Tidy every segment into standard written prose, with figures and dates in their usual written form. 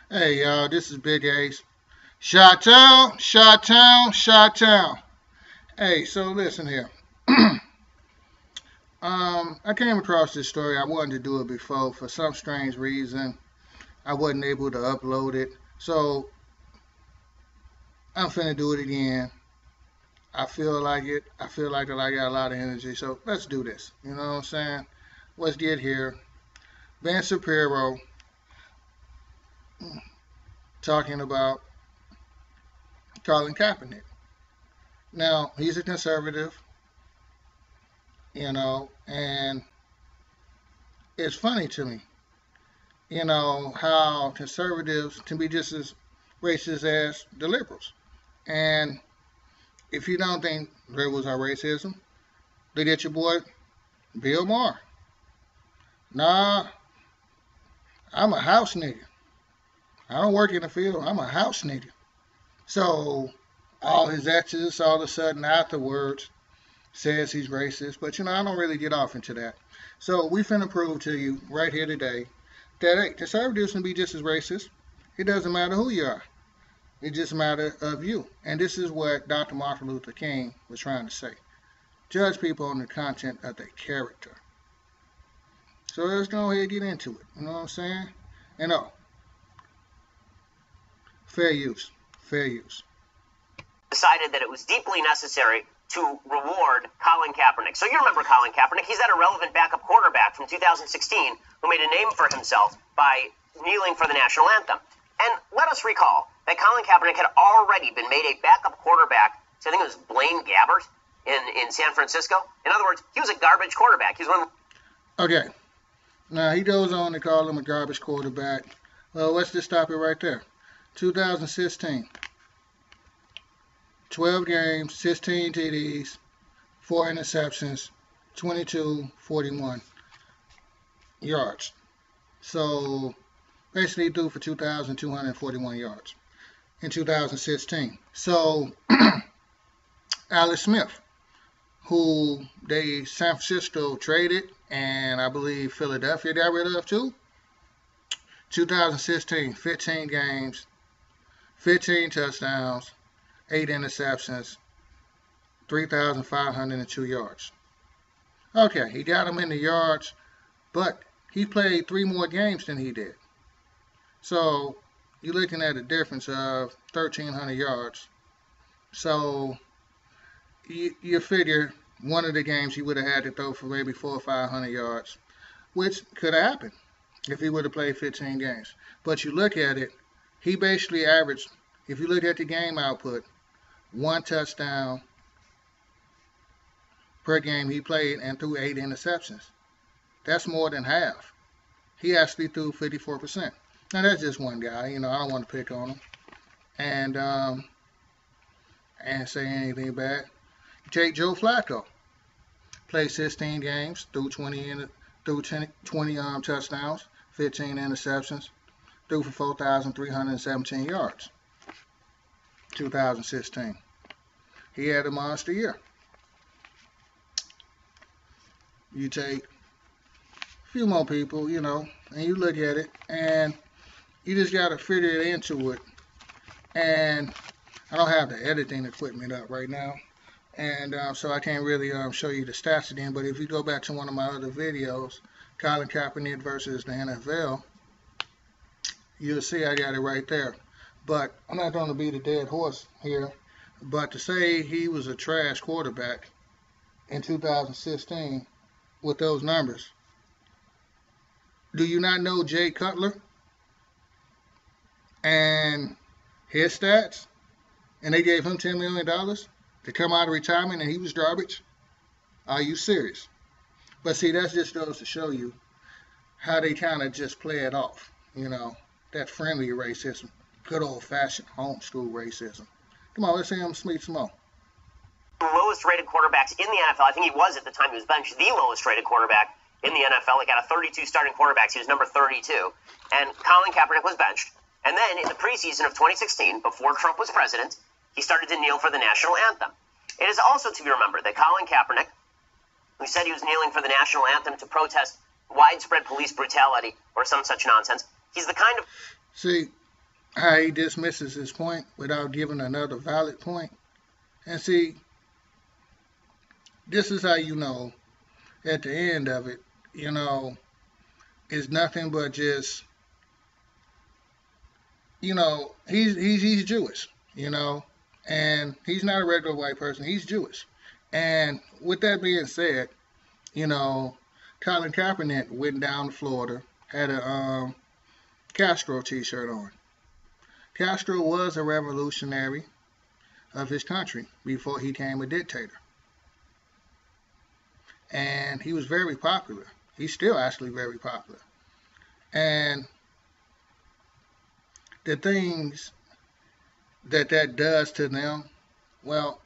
Hey y'all, this is Big Ace. Shot Town, Shot Town, Shot Town. Hey, so listen here. I came across this story. I wanted to do it before. For some strange reason, I wasn't able to upload it. So I'm finna do it again. I feel like it. I feel like I got a lot of energy. So let's do this. You know what I'm saying? Let's get here. Ben Shapiro talking about Colin Kaepernick. Now, he's a conservative, and it's funny to me, how conservatives can be just as racist as the liberals. And if you don't think liberals are racism, look at your boy Bill Maher. Nah, I'm a house nigga. I don't work in the field. I'm a house nigga. So all his actions all of a sudden afterwards says he's racist. But I don't really get off into that. So we finna prove to you right here today that hey, conservatives can be just as racist. It doesn't matter who you are. It just matters of you. And this is what Dr. Martin Luther King was trying to say. Judge people on the content of their character. So let's go ahead and get into it. You know what I'm saying? And fair use. Fair use. Decided that it was deeply necessary to reward Colin Kaepernick. So you remember Colin Kaepernick. He's that irrelevant backup quarterback from 2016 who made a name for himself by kneeling for the national anthem. And let us recall that Colin Kaepernick had already been made a backup quarterback to, I think it was Blaine Gabbert in San Francisco. In other words, he was a garbage quarterback. He was one. Okay. Now he goes on to call him a garbage quarterback. Well, let's just stop it right there. 2016. 12 games, 16 TDs, 4 interceptions, 22-41 yards. So basically threw for 2,241 yards in 2016. So Alex Smith, who they San Francisco traded, and I believe Philadelphia got rid of too. 2016, 15 games, 15 touchdowns, 8 interceptions, 3,502 yards. Okay, he got him in the yards, but he played 3 more games than he did. So you're looking at a difference of 1,300 yards. So you figure one of the games he would have had to throw for maybe 400 or 500 yards, which could have happened if he would have played 15 games. But you look at it, he basically averaged, if you look at the game output, 1 touchdown per game he played and threw 8 interceptions. That's more than half. He actually threw 54%. Now that's just one guy, I don't want to pick on him and say anything bad. Take Joe Flacco. Played 16 games, threw 20 touchdowns, 15 interceptions, threw for 4,317 yards. 2016. He had a monster year. You take a few more people, and you look at it, and you just got to figure it into it. And I don't have the editing equipment up right now, and so I can't really show you the stats again. But if you go back to one of my other videos, Colin Kaepernick versus the NFL, you'll see I got it right there. But I'm not going to beat a dead horse here. But to say he was a trash quarterback in 2016 with those numbers, do you not know Jay Cutler and his stats? And they gave him $10 million to come out of retirement and he was garbage? Are you serious? But see, that just goes to show you how they kind of just play it off. That friendly racism. Good old-fashioned homeschool racism. Come on, let's see him speak some more. Lowest rated quarterbacks in the NFL. I think he was at the time he was benched the lowest rated quarterback in the NFL. Like out of 32 starting quarterbacks, he was number 32. And Colin Kaepernick was benched. And then in the preseason of 2016, before Trump was president, he started to kneel for the national anthem. It is also to be remembered that Colin Kaepernick, who said he was kneeling for the national anthem to protest widespread police brutality or some such nonsense, he's the kind of... See, how he dismisses his point without giving another valid point. And see, this is how you know at the end of it, you know, it's nothing but just, you know, he's Jewish, you know, and he's not a regular white person. He's Jewish. And with that being said, you know, Colin Kaepernick went down to Florida, had a Castro T-shirt on. Castro was a revolutionary of his country before he became a dictator. And he was very popular. He's still actually very popular. And the things that does to them, well,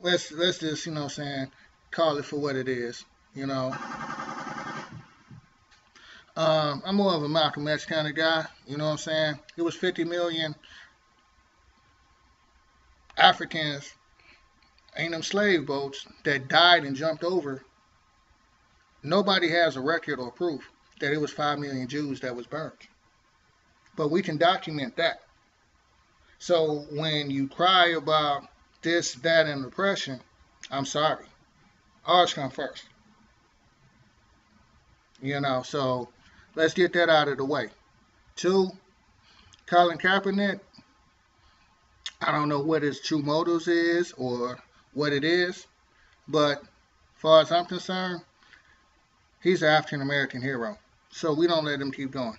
let's just, you know what I'm saying, call it for what it is, you know. I'm more of a Malcolm X kind of guy, you know what I'm saying. It was 50 million Africans in them slave boats that died and jumped over. Nobody has a record or proof that it was 5 million Jews that was burnt. But we can document that. So when you cry about this, that, and oppression, I'm sorry. Ours come first. You know, so let's get that out of the way. 2, Colin Kaepernick, I don't know what his true motives is or what it is, but as far as I'm concerned, he's an African American hero. So we don't let him keep going.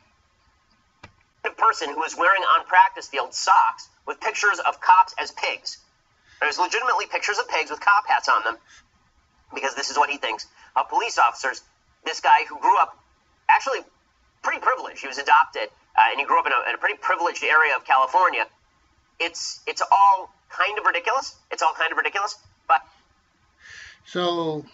A person who is wearing on practice field socks with pictures of cops as pigs. There's legitimately pictures of pigs with cop hats on them, because this is what he thinks of police officers. This guy who grew up actually pretty privileged. He was adopted, and he grew up in a pretty privileged area of California. It's all kind of ridiculous. It's all kind of ridiculous, but... So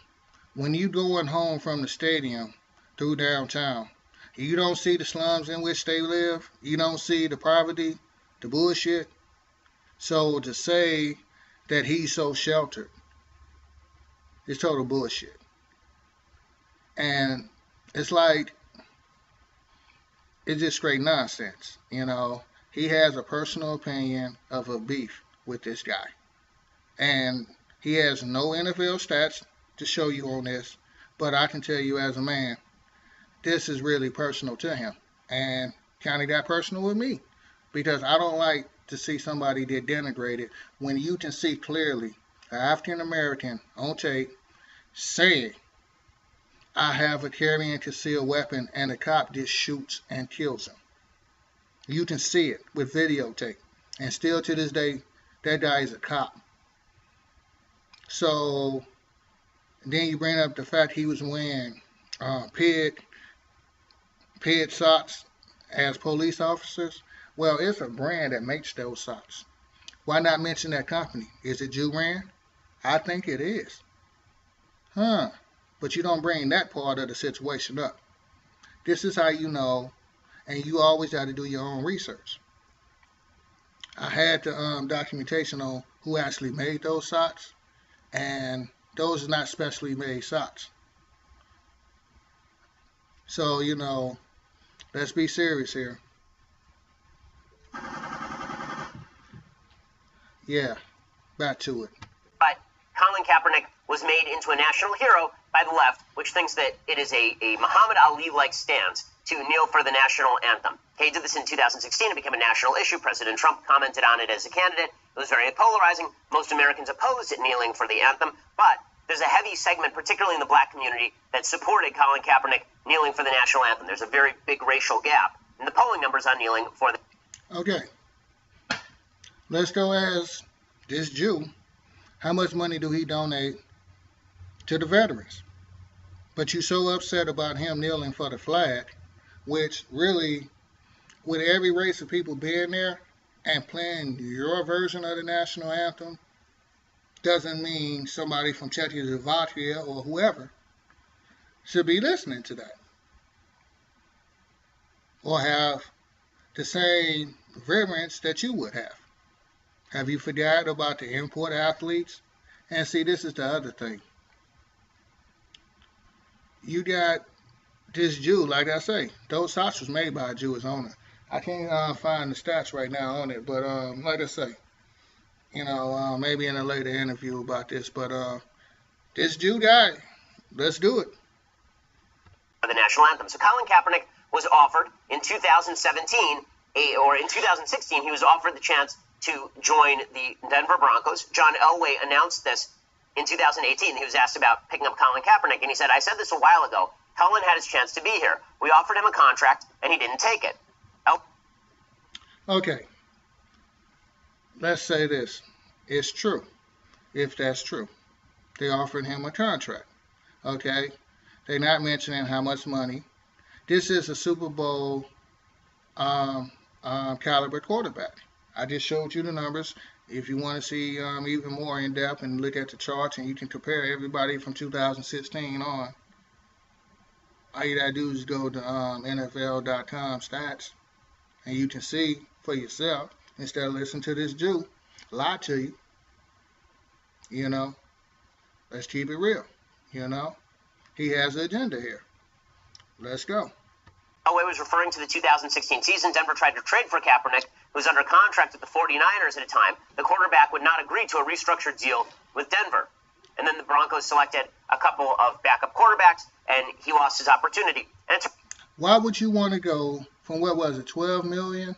when you going home from the stadium through downtown, you don't see the slums in which they live. You don't see the poverty, the bullshit. So to say that he's so sheltered is total bullshit. And it's like, it's just straight nonsense. You know, he has a personal opinion of a beef with this guy. And he has no NFL stats to show you on this. But I can tell you as a man, this is really personal to him, and kind of got personal with me, because I don't like to see somebody get denigrated when you can see clearly an African American on tape saying, I have a carry and concealed weapon, and the cop just shoots and kills him. You can see it with videotape, and still to this day, that guy is a cop. So then you bring up the fact he was wearing pig socks as police officers. Well, it's a brand that makes those socks. Why not mention that company? Is it Jew brand? I think it is. But you don't bring that part of the situation up. This is how you know, and you always got to do your own research. I had the documentation on who actually made those socks, and those are not specially made socks. So, you know, let's be serious here. Yeah, back to it. But Colin Kaepernick was made into a national hero by the left, which thinks that it is a Muhammad Ali-like stance to kneel for the national anthem. He did this in 2016. It became a national issue. President Trump commented on it as a candidate. It was very polarizing. Most Americans opposed it kneeling for the anthem, but there's a heavy segment, particularly in the black community, that supported Colin Kaepernick kneeling for the national anthem. There's a very big racial gap in the polling numbers on kneeling for the... Okay. Let's go ask this Jew, how much money do he donate to the veterans? But you're so upset about him kneeling for the flag, which really, with every race of people being there and playing your version of the national anthem, doesn't mean somebody from Czechoslovakia or whoever should be listening to that or have the same reverence that you would have. Have you forgot about the import athletes? And see, this is the other thing. You got this Jew, like I say, those socks was made by a Jewish owner. I can't find the stats right now on it, but like I say, maybe in a later interview about this. But this Jew guy, let's do it. The national anthem. So Colin Kaepernick was offered in 2017, or in 2016, he was offered the chance to join the Denver Broncos. John Elway announced this in 2018. He was asked about picking up Colin Kaepernick, and he said, "I said this a while ago. Colin had his chance to be here. We offered him a contract, and he didn't take it." Okay. Let's say this. It's true. If that's true. They offered him a contract. Okay? They're not mentioning how much money. This is a Super Bowl caliber quarterback. I just showed you the numbers. If you want to see even more in depth and look at the charts, and you can compare everybody from 2016 on, all you gotta do is go to NFL.com stats, and you can see for yourself instead of listening to this Jew lie to you. Let's keep it real. He has an agenda here. Let's go. Elway was referring to the 2016 season. Denver tried to trade for Kaepernick, who was under contract with the 49ers at a time. The quarterback would not agree to a restructured deal with Denver. And then the Broncos selected a couple of backup quarterbacks, and he lost his opportunity. Why would you want to go from, what was it, $12 million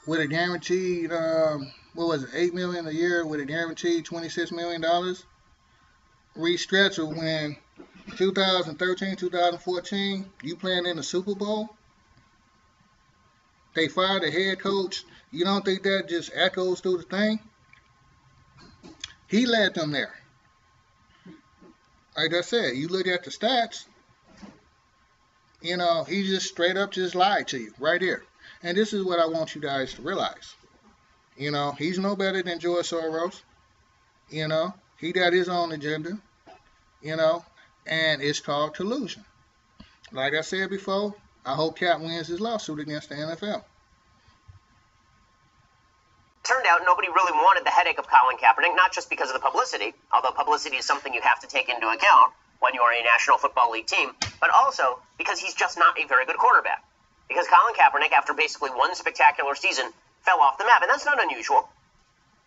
with a guaranteed, $8 million a year with a guaranteed $26 million restructure when 2013, 2014, you playing in the Super Bowl? They fired the head coach. You don't think that just echoes through the thing? He led them there. Like I said, you look at the stats, he just straight up just lied to you right here. And this is what I want you guys to realize. He's no better than George Soros. He got his own agenda. And it's called collusion. Like I said before, I hope Cap wins his lawsuit against the NFL. Turned out nobody really wanted the headache of Colin Kaepernick, not just because of the publicity, although publicity is something you have to take into account when you are a National Football League team, but also because he's just not a very good quarterback. Because Colin Kaepernick, after basically one spectacular season, fell off the map, and that's not unusual.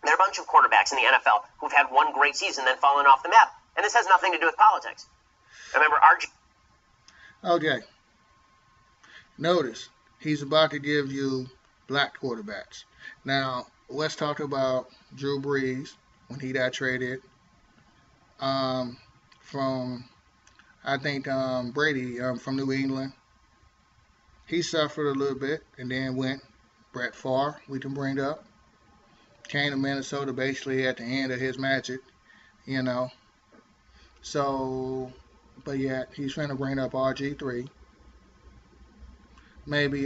There are a bunch of quarterbacks in the NFL who've had one great season, then fallen off the map, and this has nothing to do with politics. Remember, Okay. Notice, he's about to give you black quarterbacks. Now, let's talk about Drew Brees when he got traded from, I think, Brady from New England. He suffered a little bit and then went. Brett Favre, we can bring up. Came to Minnesota basically at the end of his magic, So, but yeah, he's trying to bring up RG3. Maybe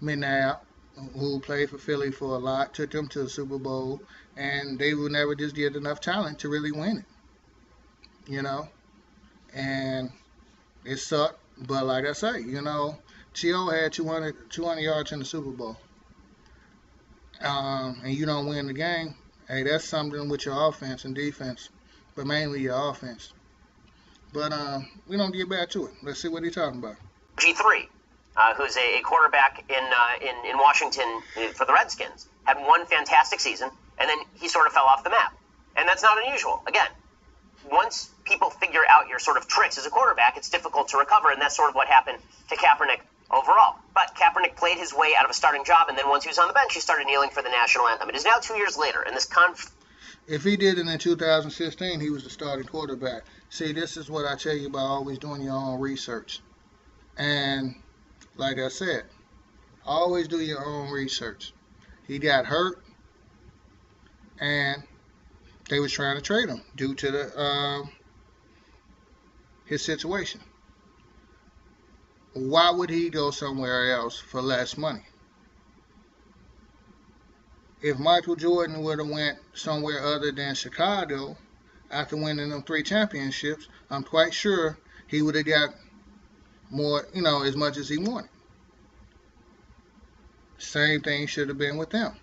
McNabb, who played for Philly for a lot, took them to the Super Bowl, and they would never just get enough talent to really win it, And it sucked, but like I say, T.O. had 200 yards in the Super Bowl, and you don't win the game. Hey, that's something with your offense and defense, but mainly your offense. But we don't get back to it. Let's see what he's talking about. G3, who's a quarterback in Washington for the Redskins, had one fantastic season, and then he sort of fell off the map. And that's not unusual. Again, once people figure out your sort of tricks as a quarterback, it's difficult to recover, and that's sort of what happened to Kaepernick overall. But Kaepernick played his way out of a starting job, and then once he was on the bench, he started kneeling for the national anthem. It is now 2 years later, and this If he did it in 2016, he was the starting quarterback. See, this is what I tell you about always doing your own research. And like I said, always do your own research. He got hurt, and they was trying to trade him due to his situation. Why would he go somewhere else for less money? If Michael Jordan would have went somewhere other than Chicago after winning them 3 championships, I'm quite sure he would have got more, as much as he wanted. Same thing should have been with them.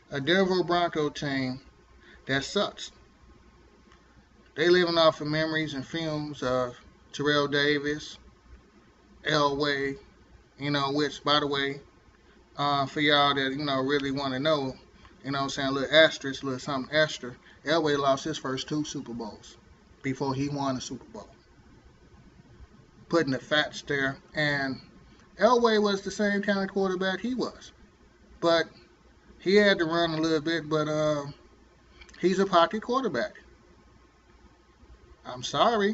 A Denver Bronco team that sucks. They living off of memories and films of Terrell Davis, Elway, which, by the way, for y'all that, really want to know, what I'm saying, a little asterisk, a little something extra, Elway lost his first 2 Super Bowls before he won a Super Bowl. Putting the facts there. And Elway was the same kind of quarterback he was. But he had to run a little bit, but he's a pocket quarterback. I'm sorry.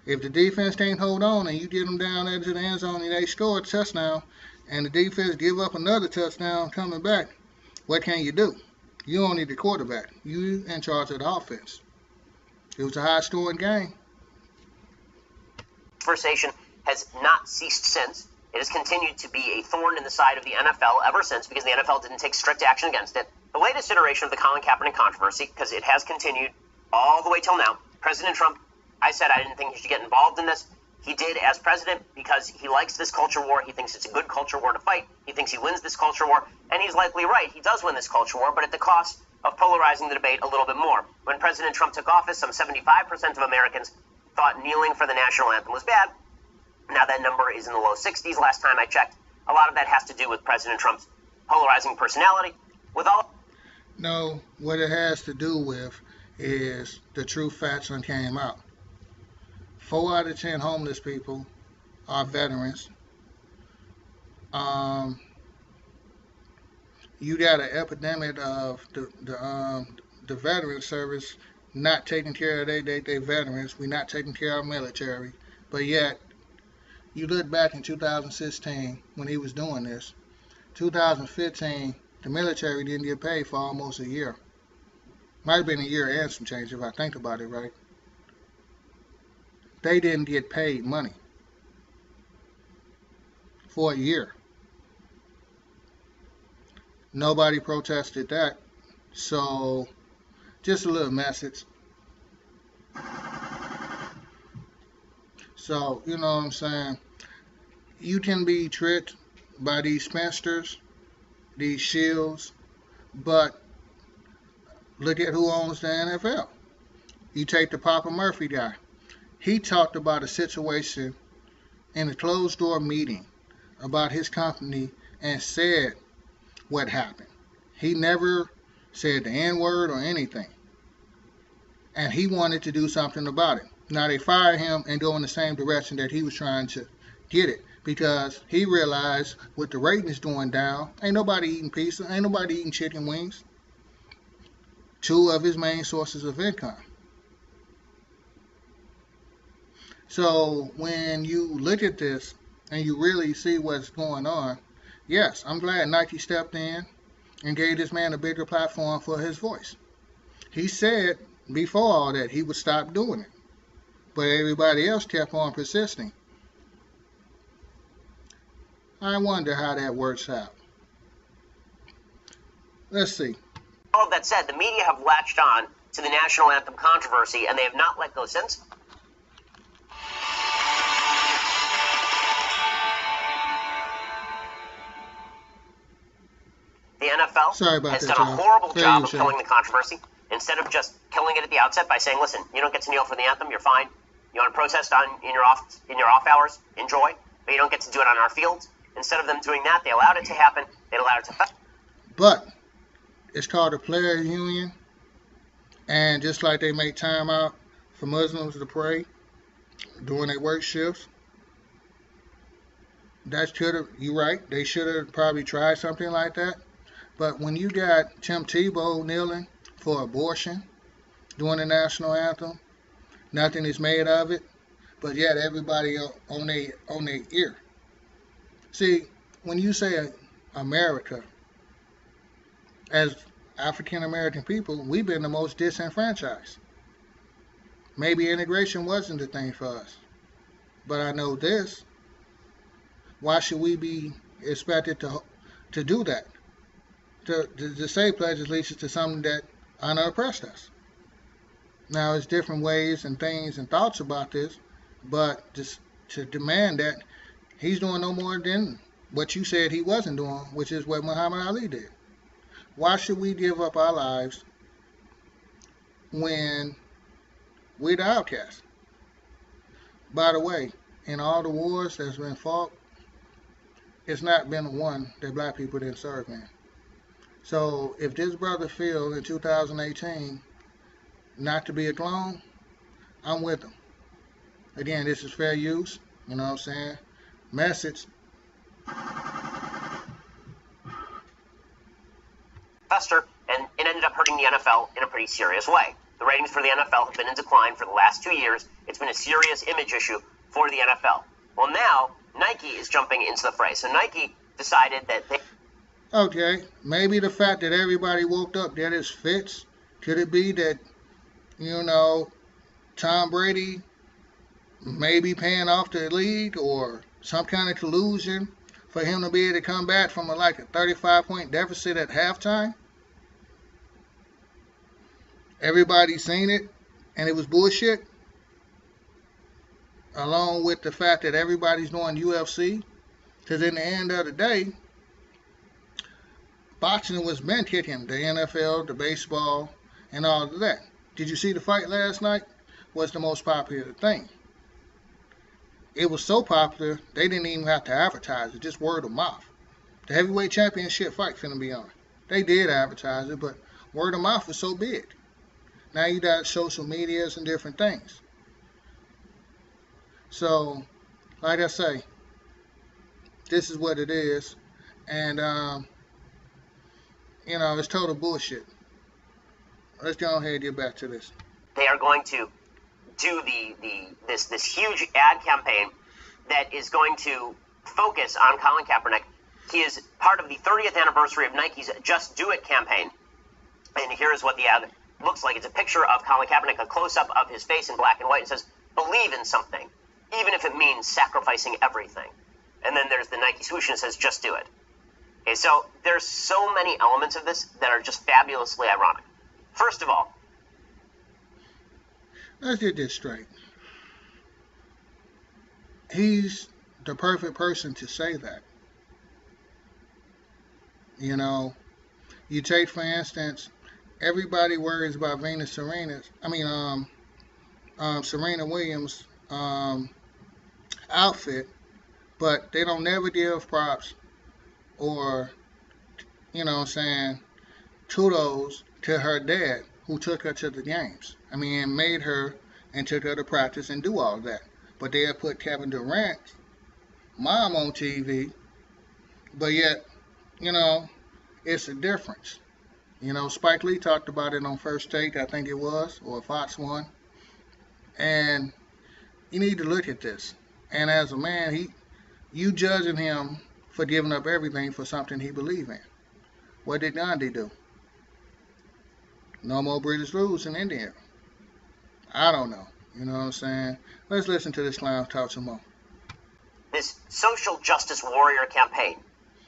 If the defense can't hold on and you get them down there to the end zone and they score a touchdown and the defense give up another touchdown coming back, what can you do? You don't need the quarterback. You in charge of the offense. It was a high-scoring game. Conversation has not ceased since. It has continued to be a thorn in the side of the NFL ever since because the NFL didn't take strict action against it. The latest iteration of the Colin Kaepernick controversy, because it has continued all the way till now, President Trump, I said I didn't think he should get involved in this. He did as president because he likes this culture war. He thinks it's a good culture war to fight. He thinks he wins this culture war, and he's likely right. He does win this culture war, but at the cost of polarizing the debate a little bit more. When President Trump took office, some 75% of Americans thought kneeling for the national anthem was bad. Now that number is in the low 60s. Last time I checked, a lot of that has to do with President Trump's polarizing personality. No, what it has to do with is the true facts that came out. 4 out of 10 homeless people are veterans. You got an epidemic of the veteran service not taking care of their veterans. We're not taking care of our military. But yet, you look back in 2016 when he was doing this. 2015, the military didn't get paid for almost a year. Might have been a year and some change if I think about it right. They didn't get paid money for a year. Nobody protested that. So, just a little message. So, you know what I'm saying? You can be tricked by these spinsters, these shills, but look at who owns the NFL. You take the Papa Murphy guy. He talked about a situation in a closed-door meeting about his company and said what happened. He never said the N-word or anything. And he wanted to do something about it. Now they fired him and go in the same direction that he was trying to get it because he realized with the ratings going down, ain't nobody eating pizza, ain't nobody eating chicken wings. 2 of his main sources of income. So when you look at this and you really see what's going on, yes, I'm glad Nike stepped in and gave this man a bigger platform for his voice. He said before all that he would stop doing it, but everybody else kept on persisting. I wonder how that works out. Let's see. All of that said, the media have latched on to the national anthem controversy, and they have not let go since. The NFL has done a horrible job of killing the controversy. Instead of just killing it at the outset by saying, listen, you don't get to kneel for the anthem, you're fine. You want to protest in your off hours, enjoy, but you don't get to do it on our fields. Instead of them doing that, they allowed it to happen. They allowed it to fail. But it's called a player union, and just like they make time out for Muslims to pray during their work shifts, you're right, they should have probably tried something like that. But when you got Tim Tebow kneeling for abortion during the national anthem, nothing is made of it, but yet everybody on their ear. See, when you say America, as African American people, we've been the most disenfranchised. Maybe integration wasn't the thing for us, but I know this. Why should we be expected to do that? To say pledge allegiance to something that unoppressed us. Now, it's different ways and things and thoughts about this, but just to demand that he's doing no more than what you said he wasn't doing, which is what Muhammad Ali did. Why should we give up our lives when We the outcasts. By the way, in all the wars that's been fought, it's not been one that black people didn't serve in. So if this brother feel in 2018 not to be a clone, I'm with him. Again, this is fair use. You know what I'm saying? Message. Fester, and it ended up hurting the NFL in a pretty serious way. The ratings for the NFL have been in decline for the last 2 years. It's been a serious image issue for the NFL. Well, now Nike is jumping into the fray. So Nike decided that they... Okay, maybe the fact that everybody woke up that is fits. Could it be that, you know, Tom Brady may be paying off the league or some kind of collusion for him to be able to come back from a 35-point deficit at halftime? Everybody's seen it, and it was bullshit. Along with the fact that everybody's doing UFC, because in the end of the day, boxing was meant to hit him. The NFL, the baseball, and all of that. Did you see the fight last night? Was the most popular thing. It was so popular, they didn't even have to advertise it, just word of mouth. The heavyweight championship fight finna be on. They did advertise it, but word of mouth was so big. Now you got social medias and different things. So, like I say, this is what it is. And, you know, it's total bullshit. Let's go ahead and get back to this. They are going to do this huge ad campaign that is going to focus on Colin Kaepernick. He is part of the 30th anniversary of Nike's Just Do It campaign. And here's what the ad looks like. It's a picture of Colin Kaepernick, a close-up of his face in black and white, and says, "Believe in something, even if it means sacrificing everything." And then there's the Nike swoosh and it says, "Just do it." Okay, so there's so many elements of this that are just fabulously ironic. First of all, let's get this straight. He's the perfect person to say that. You know, you take, for instance, everybody worries about Serena Williams' outfit, but they don't never give props or, you know what I'm saying, kudos to her dad who took her to the games. Made her and took her to practice and do all that. But they'll put Kevin Durant's mom on TV, but yet, you know, it's a difference. You know, Spike Lee talked about it on First Take, I think it was, or Fox 1. And you need to look at this. And as a man, you judging him for giving up everything for something he believed in. What did Gandhi do? No more British rules in India. I don't know. You know what I'm saying? Let's listen to this clown talk some more. This social justice warrior campaign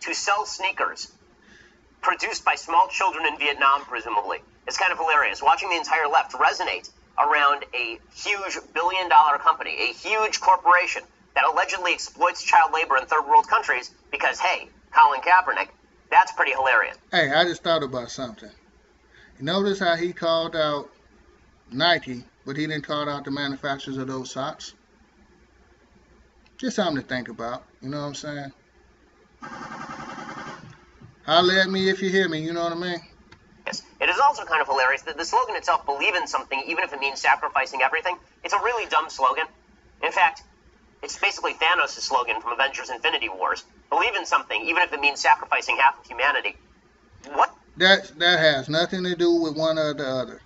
to sell sneakers produced by small children in Vietnam, presumably. It's kind of hilarious. Watching the entire left resonate around a huge billion-dollar company, a huge corporation that allegedly exploits child labor in third world countries because, hey, Colin Kaepernick, that's pretty hilarious. Hey, I just thought about something. You notice how he called out Nike, but he didn't call out the manufacturers of those socks? Just something to think about. You know what I'm saying? Holler at me if you hear me, you know what I mean? Yes. It is also kind of hilarious that the slogan itself, "Believe in something, even if it means sacrificing everything," it's a really dumb slogan. In fact, it's basically Thanos' slogan from Avengers Infinity Wars. Believe in something, even if it means sacrificing half of humanity. What? That has nothing to do with one or the other,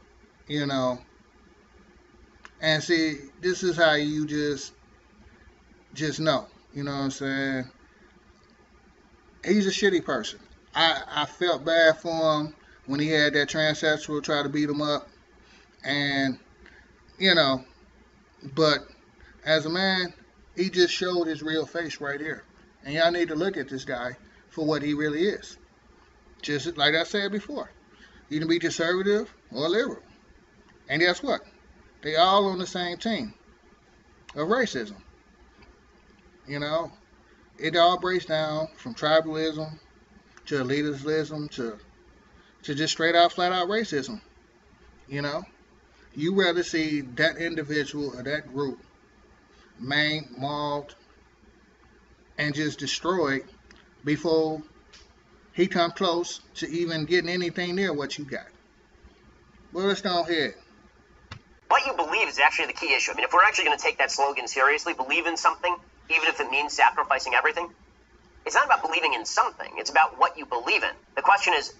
you know. And see, this is how you just know, you know what I'm saying? He's a shitty person. I felt bad for him when he had that transsexual try to beat him up. And, you know, but as a man, he just showed his real face right here. And y'all need to look at this guy for what he really is. Just like I said before, you can be conservative or liberal. And guess what? They all on the same team of racism. You know, it all breaks down from tribalism to elitism to just straight out, flat out racism. You know, You rather see that individual or that group maimed, mauled, and just destroyed before he come close to even getting anything near what you got. Well, let's go ahead. What you believe is actually the key issue. I mean, if we're actually going to take that slogan seriously, believe in something, even if it means sacrificing everything, it's not about believing in something. It's about what you believe in. The question is,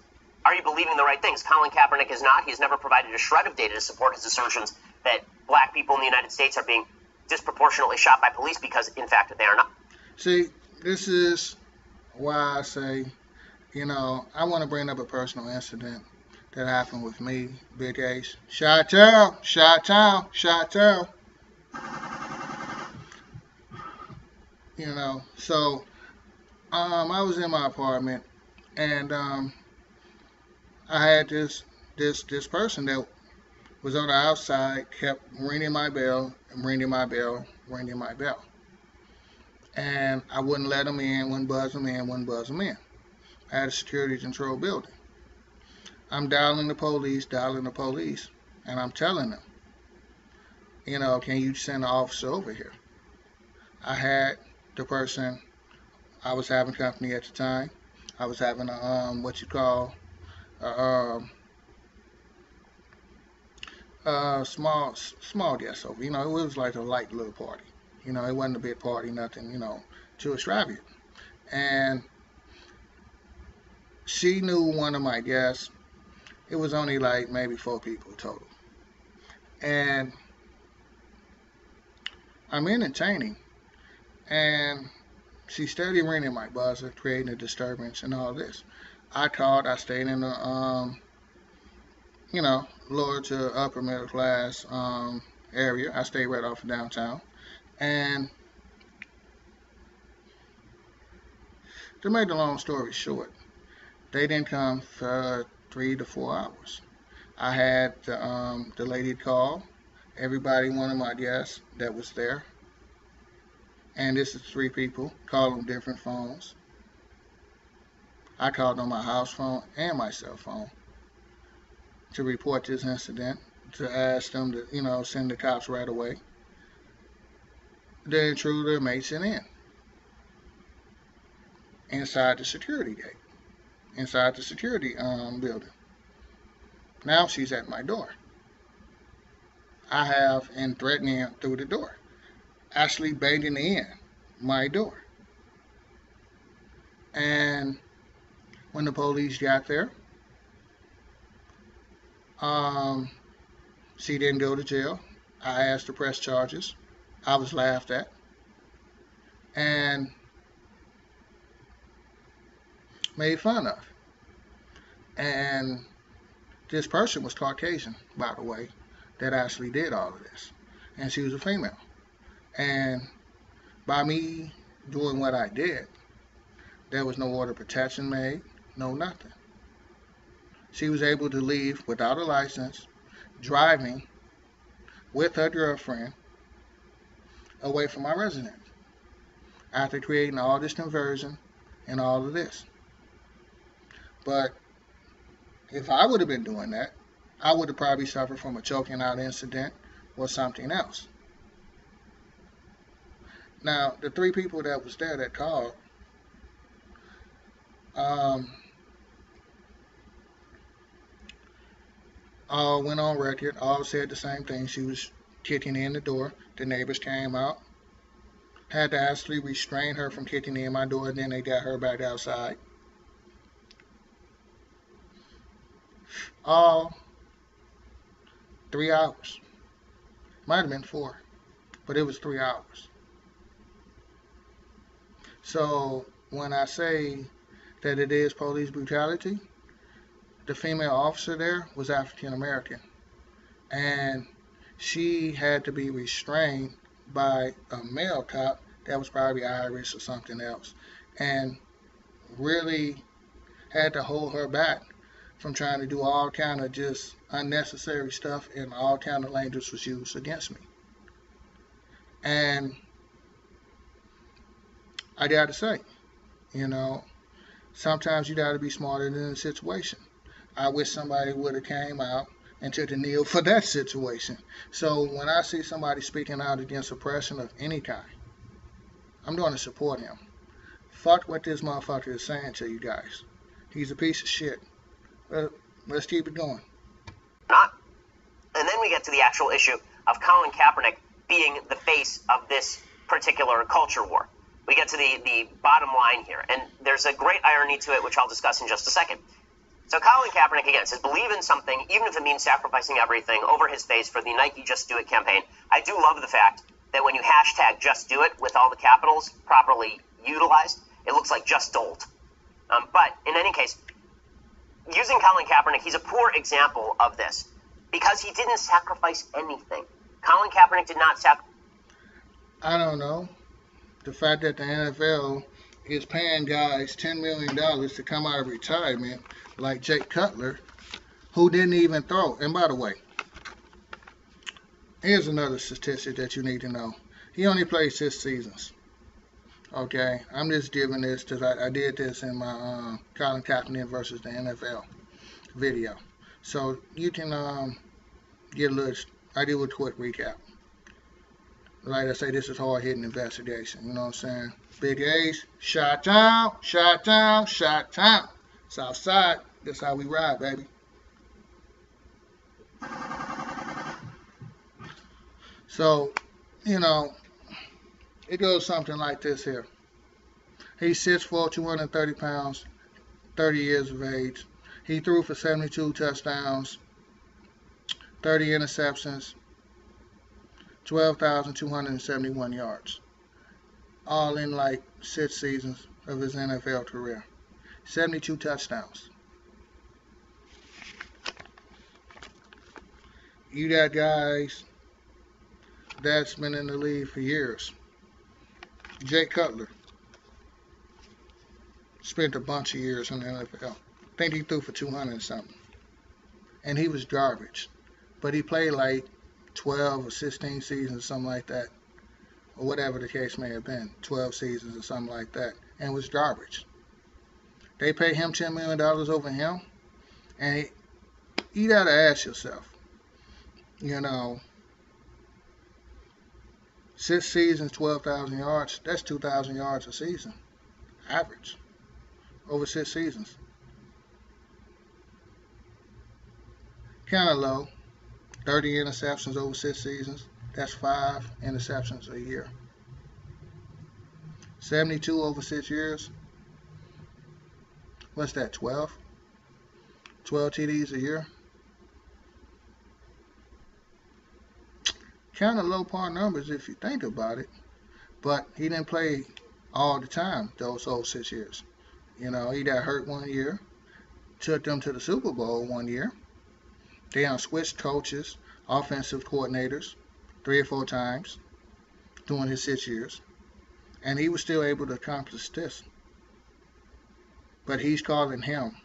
are you believing the right things? Colin Kaepernick is not. He's never provided a shred of data to support his assertions that black people in the United States are being disproportionately shot by police because, in fact, they are not. See, this is why I say, I want to bring up a personal incident that happened with me, Big Ace. Chi-town. So I was in my apartment, and I had this person that was on the outside, kept ringing my bell, and I wouldn't let him in, wouldn't buzz him in. I had a security control building. I'm dialing the police, and I'm telling them, can you send an officer over here? I had the person, I was having company at the time. I was having a small guest over. It was like a light little party. It wasn't a big party, nothing, too extravagant. And she knew one of my guests. It was only like maybe 4 people total. And I'm entertaining. And she started ringing my buzzer, creating a disturbance and all this. I called. I stayed in the, lower to upper middle class area. I stayed right off of downtown. And to make the long story short, they didn't come for 3 to 4 hours. I had the lady call everybody, one of my guests that was there. And this is 3 people, call on different phones. I called on my house phone and my cell phone to report this incident, to ask them to, send the cops right away. The intruder makes it inside the security gate, inside the security building. Now she's at my door. I have and threatening him through the door, actually banging in my door. And when the police got there, she didn't go to jail. I asked to press charges. I was laughed at. And made fun of. And this person was Caucasian, by the way, that actually did all of this. And she was a female. And by me doing what I did, there was no order of protection made, no nothing. She was able to leave without a license, driving with her girlfriend away from my residence after creating all this conversion and all of this. But if I would have been doing that, I would have probably suffered from a choking out incident or something else. Now, the 3 people that was there that called, all went on record, all said the same thing. She was kicking in the door. The neighbors came out, had to actually restrain her from kicking in my door, and then they got her back outside. All 3 hours. Might have been 4, but it was 3 hours. So when I say that it is police brutality, the female officer there was African American, and she had to be restrained by a male cop that was probably Irish or something else, and really had to hold her back from trying to do all kind of just unnecessary stuff, and all kind of language was used against me. And I gotta say, sometimes you gotta be smarter than the situation. I wish somebody would have came out and took the kneel for that situation. So when I see somebody speaking out against oppression of any kind, I'm going to support him. Fuck what this motherfucker is saying to you guys. He's a piece of shit. Let's keep it going. Not. And then we get to the actual issue of Colin Kaepernick being the face of this particular culture war. We get to the bottom line here, and there's a great irony to it, which I'll discuss in just a second. So Colin Kaepernick, again, says believe in something, even if it means sacrificing everything over his face for the Nike Just Do It campaign. I do love the fact that when you hashtag Just Do It with all the capitals properly utilized, it looks like Just Dolt. But in any case, using Colin Kaepernick, he's a poor example of this because he didn't sacrifice anything. Colin Kaepernick did not sacrifice. I don't know. The fact that the NFL is paying guys $10 million to come out of retirement, like Jake Cutler, who didn't even throw. And by the way, here's another statistic that you need to know. He only played 6 seasons. Okay, I'm just giving this because I did this in my Colin Kaepernick versus the NFL video. So you can get a little, I do a quick recap. Like I say, this is hard-hitting investigation. You know what I'm saying? Big A's, shot down, shot down, shot down. Southside, that's how we ride, baby. So, you know, it goes something like this here. He's 6'4", 230 pounds, 30 years of age. He threw for 72 touchdowns, 30 interceptions, 12,271 yards, all in like 6 seasons of his NFL career. 72 touchdowns. You got guys that's been in the league for years. Jake Cutler spent a bunch of years in the NFL. I think he threw for 200 and something. And he was garbage. But he played like 12 or 16 seasons, something like that. Or whatever the case may have been. 12 seasons or something like that. And was garbage. They pay him $10 million over him. And you got to ask yourself, you know, 6 seasons, 12,000 yards, that's 2,000 yards a season. Average. Over 6 seasons. Kind of low. 30 interceptions over 6 seasons. That's 5 interceptions a year. 72 over 6 years. What's that, 12? 12 TDs a year. Kind of low par numbers if you think about it. But he didn't play all the time those whole 6 years. You know, he got hurt one year. Took them to the Super Bowl one year. They switched coaches, offensive coordinators, 3 or 4 times during his 6 years. And he was still able to accomplish this. But he's calling him.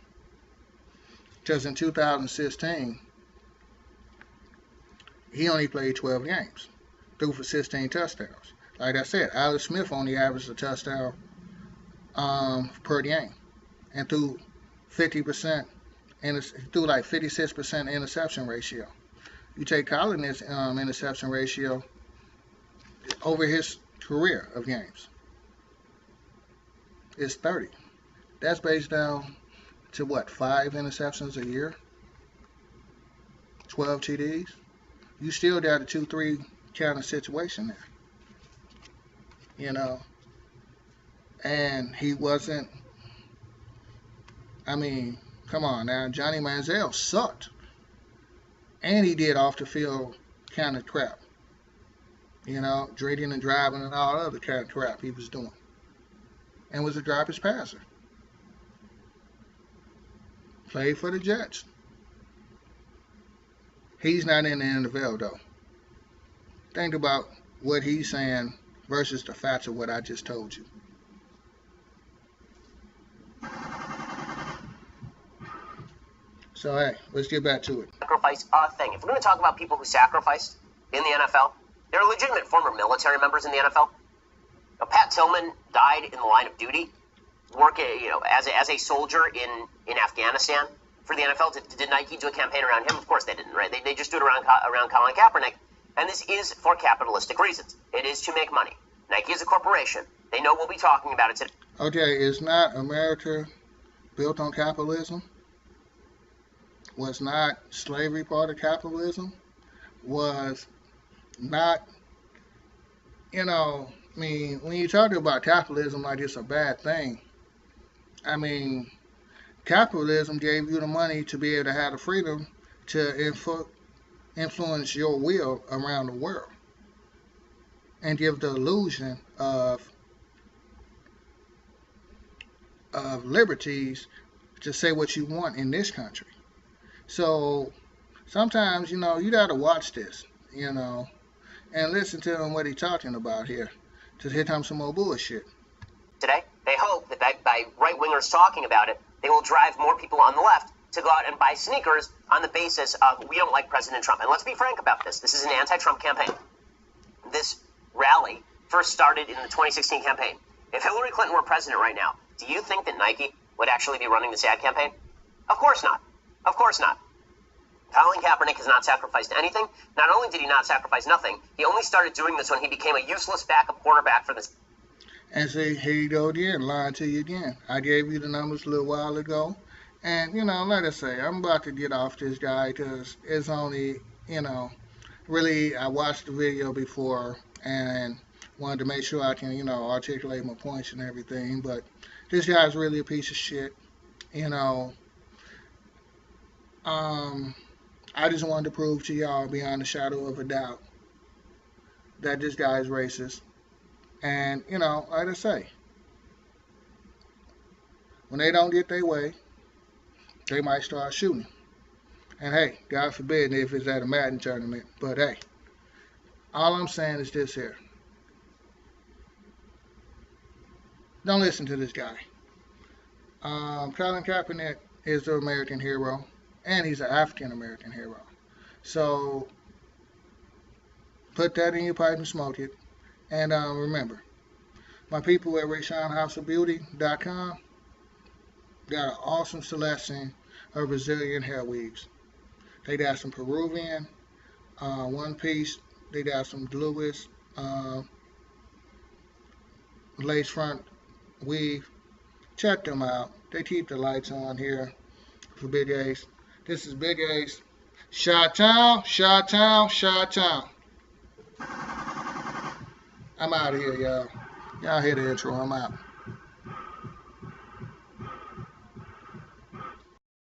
Because in 2016, he only played 12 games. Threw for 16 touchdowns. Like I said, Alex Smith only averaged a touchdown per game. And threw 50%, and threw like 56% interception ratio. You take Colin's interception ratio over his career of games. It's 30. That's based down to what, 5 interceptions a year? 12 TDs? You still got a 2-3 kind of situation there. You know? And he wasn't, I mean, come on now, Johnny Manziel sucked. And he did off the field kind of crap. You know, drinking and driving and all other kind of crap he was doing. And was a garbage passer. Played for the Jets. He's not in the NFL though. Think about what he's saying versus the facts of what I just told you. So hey, let's get back to it. Sacrifice a thing. If we're going to talk about people who sacrificed in the NFL, there are legitimate former military members in the NFL. Now, Pat Tillman died in the line of duty, working, as a soldier in Afghanistan for the NFL. Did Nike do a campaign around him? Of course they didn't, right? They just do it around Colin Kaepernick. And this is for capitalistic reasons. It is to make money. Nike is a corporation. They know we'll be talking about it today. Okay, is not America built on capitalism? Was not slavery part of capitalism? Was not, I mean, when you talk about capitalism like it's a bad thing, I mean, capitalism gave you the money to be able to have the freedom to influence your will around the world and give the illusion of liberties to say what you want in this country. So sometimes, you got to watch this, and listen to him what he's talking about here. Because here comes some more bullshit. Today, they hope that by right-wingers talking about it, they will drive more people on the left to go out and buy sneakers on the basis of we don't like President Trump. And let's be frank about this. This is an anti-Trump campaign. This rally first started in the 2016 campaign. If Hillary Clinton were president right now, do you think that Nike would actually be running this ad campaign? Of course not. Of course not. Colin Kaepernick has not sacrificed anything. Not only did he not sacrifice nothing, he only started doing this when he became a useless backup quarterback for this. And see, here you go again, lying to you again. I gave you the numbers a little while ago. And, like I say, I'm about to get off this guy because it's only, really, I watched the video before and wanted to make sure I can, articulate my points and everything. But this guy's really a piece of shit, I just wanted to prove to y'all beyond a shadow of a doubt that this guy is racist. And, like I say, when they don't get their way, they might start shooting. And hey, God forbid if it's at a Madden tournament. But hey, all I'm saying is this here. Don't listen to this guy. Colin Kaepernick is the American hero. And he's an African-American hero. So, put that in your pipe and smoke it. And remember, my people at RayShawnHouseOfBeauty.com got an awesome selection of Brazilian hair weaves. They got some Peruvian, one piece. They got some Lewis lace front weave. Check them out. They keep the lights on here for Big Ace. This is Big Ace. Chi-town, Chi-town, Chi-town. I'm out of here, y'all. Y'all hear the intro. I'm out.